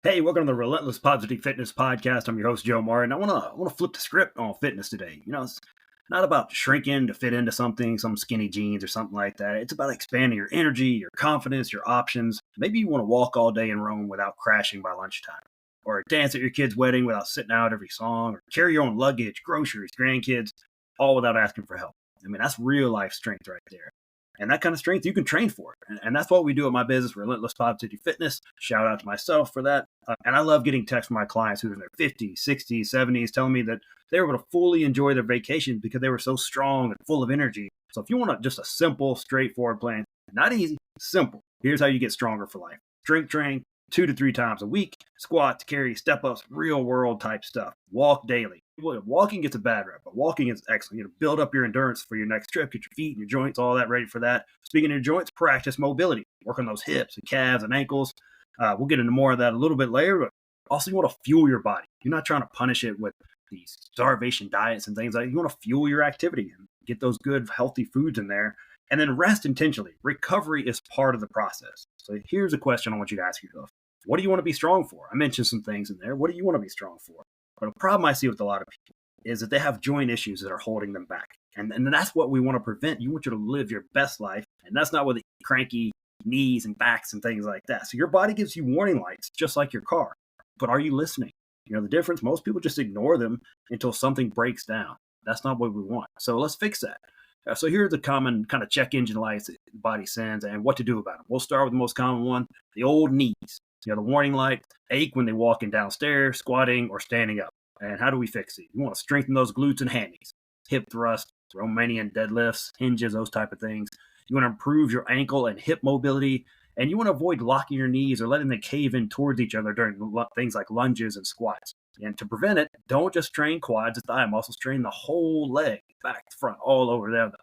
Hey, welcome to the Relentless Positivity Fitness Podcast. I'm your host, Joe Martin. I want to flip the script on fitness today. It's not about shrinking to fit into something, some skinny jeans or something like that. It's about expanding your energy, your confidence, your options. Maybe you want to walk all day in Rome without crashing by lunchtime, or dance at your kid's wedding without sitting out every song, or carry your own luggage, groceries, grandkids, all without asking for help. That's real life strength right there. And that kind of strength you can train for. And that's what we do at my business, Relentless Positivity Fitness. Shout out to myself for that. And I love getting texts from my clients who are in their 50s, 60s, 70s telling me that they were able to fully enjoy their vacation because they were so strong and full of energy. So if you want just a simple, straightforward plan, not easy, simple, here's how you get stronger for life. Strength train 2 to 3 times a week, squats, carries, step-ups, real-world type stuff. Walk daily. Walking gets a bad rep, but walking is excellent. Build up your endurance for your next trip, get your feet and your joints, all that ready for that. Speaking of your joints, practice mobility. Work on those hips and calves and ankles. We'll get into more of that a little bit later, but also you want to fuel your body. You're not trying to punish it with these starvation diets and things like that. You want to fuel your activity and get those good, healthy foods in there. And then rest intentionally. Recovery is part of the process. So here's a question I want you to ask yourself. What do you want to be strong for? I mentioned some things in there. What do you want to be strong for? But a problem I see with a lot of people is that they have joint issues that are holding them back. And that's what we want to prevent. You want you to live your best life. And that's not with cranky knees and backs and things like that. So your body gives you warning lights, just like your car. But are you listening? The difference, most people just ignore them until something breaks down. That's not what we want. So let's fix that. So here are the common kind of check engine lights that the body sends and what to do about them. We'll start with the most common one, the old knees. The warning light, ache when they're walking downstairs, squatting, or standing up. And how do we fix it? You want to strengthen those glutes and hammies, hip thrust, Romanian deadlifts, hinges, those type of things. You want to improve your ankle and hip mobility, and you want to avoid locking your knees or letting them cave in towards each other during things like lunges and squats. And to prevent it, don't just train quads and thigh muscles, train the whole leg, back, front, all over there,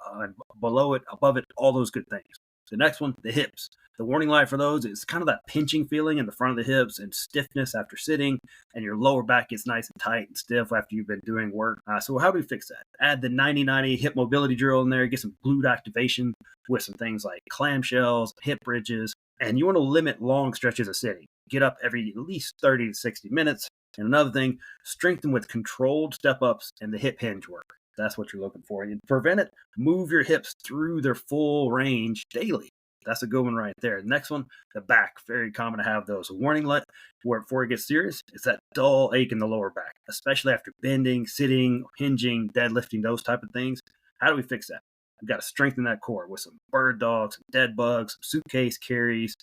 below it, above it, all those good things. The next one, the hips. The warning light for those is kind of that pinching feeling in the front of the hips and stiffness after sitting, and your lower back gets nice and tight and stiff after you've been doing work. So how do we fix that? Add the 90-90 hip mobility drill in there, get some glute activation with some things like clamshells, hip bridges, and you want to limit long stretches of sitting. Get up every at least 30 to 60 minutes. And another thing, strengthen with controlled step-ups and the hip hinge work. That's what you're looking for. And prevent it, move your hips through their full range daily. That's a good one right there. The next one, the back. Very common to have those. A warning light before it gets serious is that dull ache in the lower back, especially after bending, sitting, hinging, deadlifting, those type of things. How do we fix that? We've got to strengthen that core with some bird dogs, some dead bugs, some suitcase carries,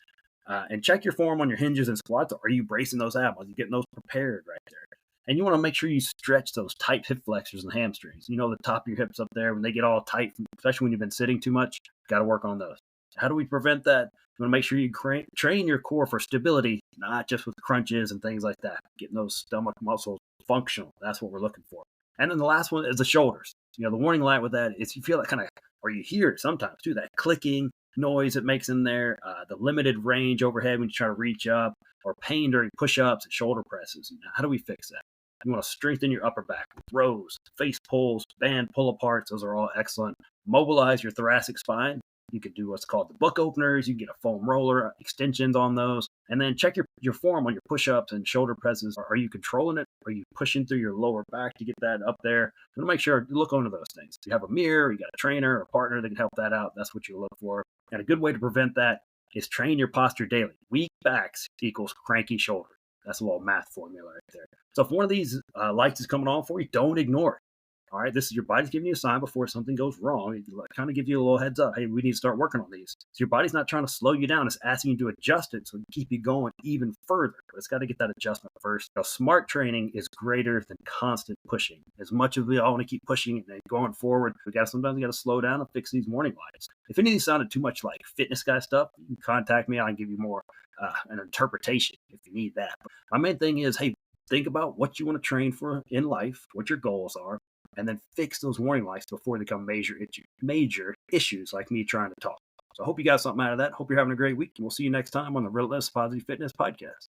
and check your form on your hinges and squats. Are you bracing those abs? Are you getting those prepared right there? And you want to make sure you stretch those tight hip flexors and hamstrings. The top of your hips up there, when they get all tight, especially when you've been sitting too much, got to work on those. How do we prevent that? You want to make sure you train your core for stability, not just with crunches and things like that. Getting those stomach muscles functional. That's what we're looking for. And then the last one is the shoulders. The warning light with that is you feel that kind of, or you hear it sometimes too, that clicking noise it makes in there, the limited range overhead when you try to reach up, or pain during push-ups and shoulder presses. How do we fix that? You want to strengthen your upper back with rows, face pulls, band pull-aparts. Those are all excellent. Mobilize your thoracic spine. You could do what's called the book openers. You can get a foam roller, extensions on those. And then check your form on your push-ups and shoulder presses. Are you controlling it? Are you pushing through your lower back to get that up there? You want to make sure you look onto those things. You have a mirror, you got a trainer, a partner that can help that out. That's what you look for. And a good way to prevent that is train your posture daily. Weak backs equals cranky shoulders. That's a little math formula right there. So if one of these lights is coming on for you, don't ignore it. All right, this is your body's giving you a sign before something goes wrong. It kind of give you a little heads up. Hey, we need to start working on these. So your body's not trying to slow you down. It's asking you to adjust it so it can keep you going even further. But it's got to get that adjustment first. Smart training is greater than constant pushing. As much as we all want to keep pushing and going forward, sometimes we got to slow down and fix these warning lights. If any of these sounded too much like fitness guy stuff, you can contact me. I can give you more an interpretation if you need that. But my main thing is, hey, think about what you want to train for in life, what your goals are, and then fix those warning lights before they become major issues like me trying to talk. So I hope you got something out of that. Hope you're having a great week, and we'll see you next time on the Relentless Positive Fitness Podcast.